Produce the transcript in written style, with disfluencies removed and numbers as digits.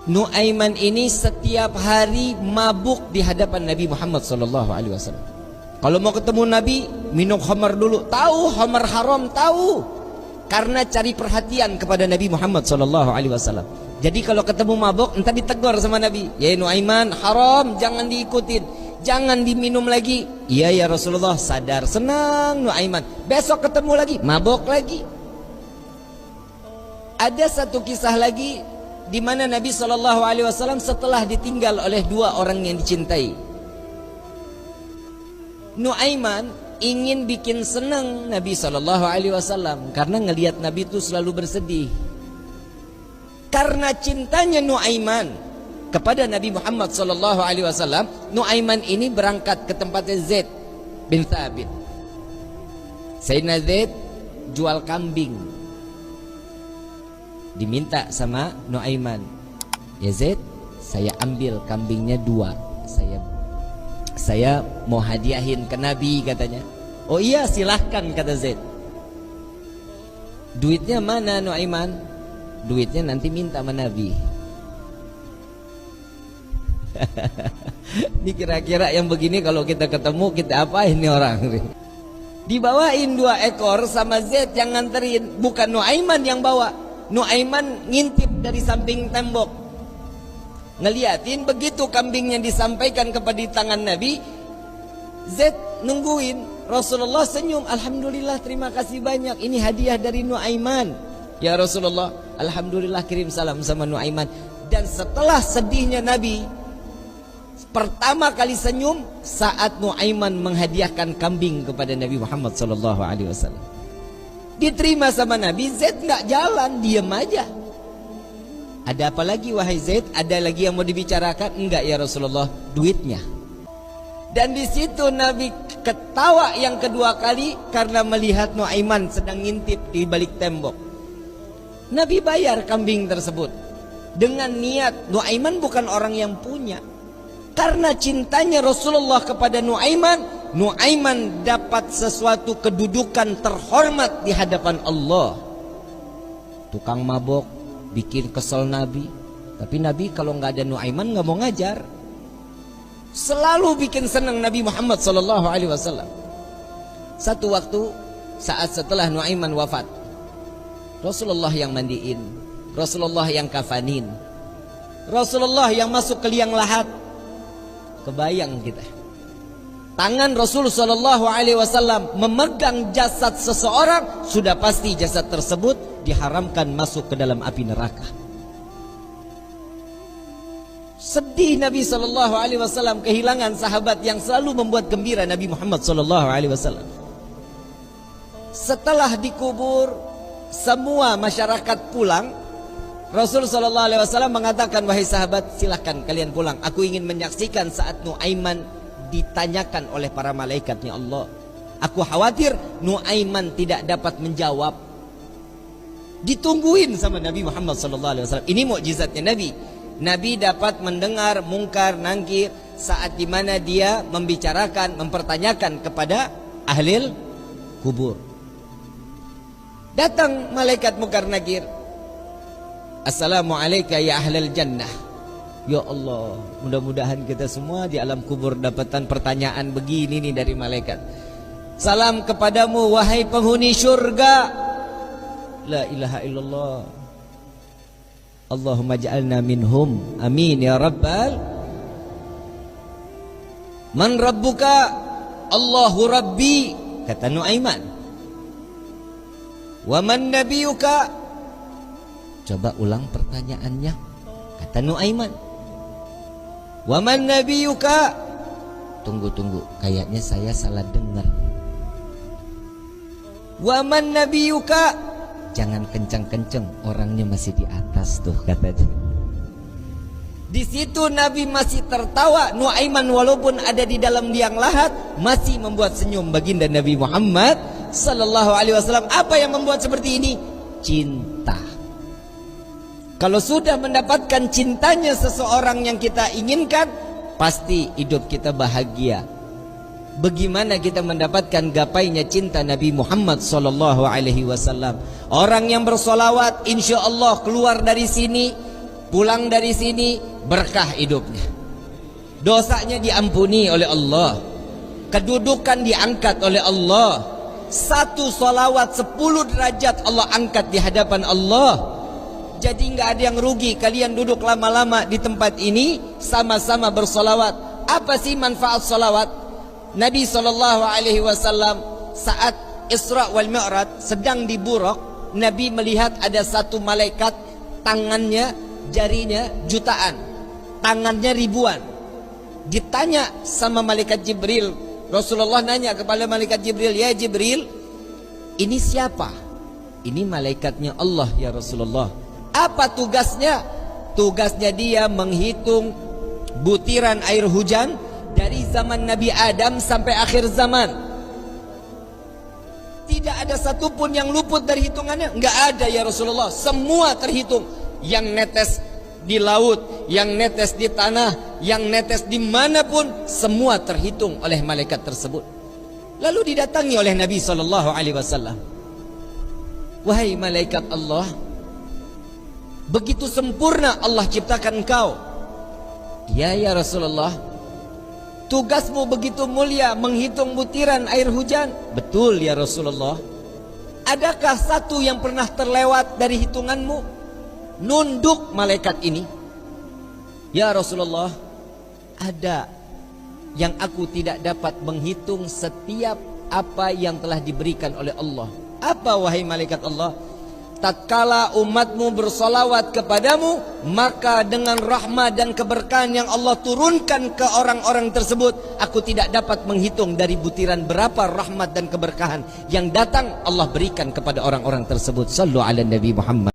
Nuaiman ini setiap hari mabuk di hadapan Nabi Muhammad SAW. Kalau mau ketemu Nabi, minum khamar dulu. Tahu khamar haram, tahu. Karena cari perhatian kepada Nabi Muhammad SAW. Jadi kalau ketemu mabuk, entah ditegur sama Nabi. Ya Nuaiman, haram, jangan diikutin, jangan diminum lagi. Iya ya Rasulullah, sadar, senang Nuaiman. Besok ketemu lagi, mabuk lagi. Ada satu kisah lagi di mana Nabi SAW setelah ditinggal oleh dua orang yang dicintai. Nuaiman ingin bikin senang Nabi SAW karena ngelihat Nabi itu selalu bersedih. Karena cintanya Nuaiman kepada Nabi Muhammad SAW, Nuaiman ini berangkat ke tempatnya Zaid bin Thabit. Sayyidina Zaid jual kambing. Diminta sama Nuaiman, ya Zaid, saya ambil kambingnya 2, saya mau hadiahin ke Nabi katanya. Oh iya silahkan kata Zaid. Duitnya mana Nuaiman? Duitnya nanti minta sama Nabi. Ini kira-kira yang begini kalau kita ketemu kita apain nih orang? Dibawain 2 ekor sama Zaid yang nganterin, bukan Nuaiman yang bawa. Nuaiman ngintip dari samping tembok, ngeliatin. Begitu kambingnya disampaikan kepada tangan Nabi, Zaid nungguin. Rasulullah senyum, alhamdulillah, terima kasih banyak, ini hadiah dari Nuaiman. Ya Rasulullah, alhamdulillah, kirim salam sama Nuaiman. Dan setelah sedihnya Nabi, pertama kali senyum saat Nuaiman menghadiahkan kambing kepada Nabi Muhammad SAW. Diterima sama Nabi. Zaid nggak jalan, diam aja. Ada apa lagi wahai Zaid? Ada lagi yang mau dibicarakan? Enggak ya Rasulullah, duitnya. Dan di situ Nabi ketawa yang kedua kali karena melihat Nuaiman sedang ngintip di balik tembok. Nabi bayar kambing tersebut dengan niat Nuaiman bukan orang yang punya. Karena cintanya Rasulullah kepada Nuaiman, Nuaiman dapat sesuatu kedudukan terhormat di hadapan Allah. Tukang mabok bikin kesel Nabi, tapi Nabi kalau nggak ada Nuaiman nggak mau ngajar. Selalu bikin senang Nabi Muhammad SAW. Satu waktu saat setelah Nuaiman wafat, Rasulullah yang mandiin, Rasulullah yang kafanin, Rasulullah yang masuk ke liang lahat. Kebayang kita, tangan Rasul SAW memegang jasad seseorang, sudah pasti jasad tersebut diharamkan masuk ke dalam api neraka. Sedih Nabi SAW kehilangan sahabat yang selalu membuat gembira Nabi Muhammad SAW. Setelah dikubur, semua masyarakat pulang. Rasul SAW mengatakan, wahai sahabat, silahkan kalian pulang. Aku ingin menyaksikan saat Nuaiman ditanyakan oleh para malaikatnya Allah. Aku khawatir Nuaiman tidak dapat menjawab. Ditungguin sama Nabi Muhammad SAW. Ini mukjizatnya Nabi. Nabi dapat mendengar mungkar nangkir saat dimana dia membicarakan, mempertanyakan kepada ahli kubur. Datang malaikat mungkar nakir. Assalamualaikum ya ahlal jannah. Ya Allah, mudah-mudahan kita semua di alam kubur dapatan pertanyaan begini nih dari malaikat. Salam kepadamu wahai penghuni syurga. La ilaha illallah. Allahumma ja'alna minhum. Amin ya rabbal. Man rabbuka? Allahu rabbi, kata Nuaiman. Wa man nabiyuka? Coba ulang pertanyaannya, kata Nuaiman. Wa man nabiyuka? Tunggu, kayaknya saya salah dengar. Wa man nabiyuka? Jangan kencang-kencang, orangnya masih di atas tuh, katanya. Di situ Nabi masih tertawa. Nuaiman walaupun ada di dalam liang lahat masih membuat senyum baginda Nabi Muhammad SAW. Apa yang membuat seperti ini? Cinta. Kalau sudah mendapatkan cintanya seseorang yang kita inginkan, pasti hidup kita bahagia. Bagaimana kita mendapatkan gapainya cinta Nabi Muhammad SAW? Orang yang bersolawat, insya Allah keluar dari sini pulang dari sini berkah hidupnya, dosanya diampuni oleh Allah, kedudukan diangkat oleh Allah. Satu salawat 10 derajat Allah angkat di hadapan Allah. Jadi nggak ada yang rugi kalian duduk lama-lama di tempat ini sama-sama bersolawat. Apa sih manfaat solawat? Nabi SAW saat Isra wal Mi'raj sedang di Buraq, Nabi melihat ada satu malaikat, tangannya, jarinya jutaan, tangannya ribuan. Ditanya sama malaikat Jibril, Rasulullah nanya kepada malaikat Jibril, ya Jibril, ini siapa? Ini malaikatnya Allah ya Rasulullah. Apa tugasnya? Tugasnya dia menghitung butiran air hujan dari zaman Nabi Adam sampai akhir zaman. Tidak ada satupun yang luput dari hitungannya. Enggak ada ya Rasulullah. Semua terhitung. Yang netes di laut, yang netes di tanah, yang netes dimanapun, semua terhitung oleh malaikat tersebut. Lalu didatangi oleh Nabi SAW. Wahai malaikat Allah, begitu sempurna Allah ciptakan engkau. Ya Rasulullah, tugasmu begitu mulia menghitung butiran air hujan. Betul ya Rasulullah. Adakah satu yang pernah terlewat dari hitunganmu? Nunduk malaikat ini, ya Rasulullah, ada yang aku tidak dapat menghitung setiap apa yang telah diberikan oleh Allah. Apa wahai malaikat Allah? Tatkala umatmu bersolawat kepadamu, maka dengan rahmat dan keberkahan yang Allah turunkan ke orang-orang tersebut, aku tidak dapat menghitung dari butiran berapa rahmat dan keberkahan yang datang Allah berikan kepada orang-orang tersebut. Sallu ala Nabi Muhammad.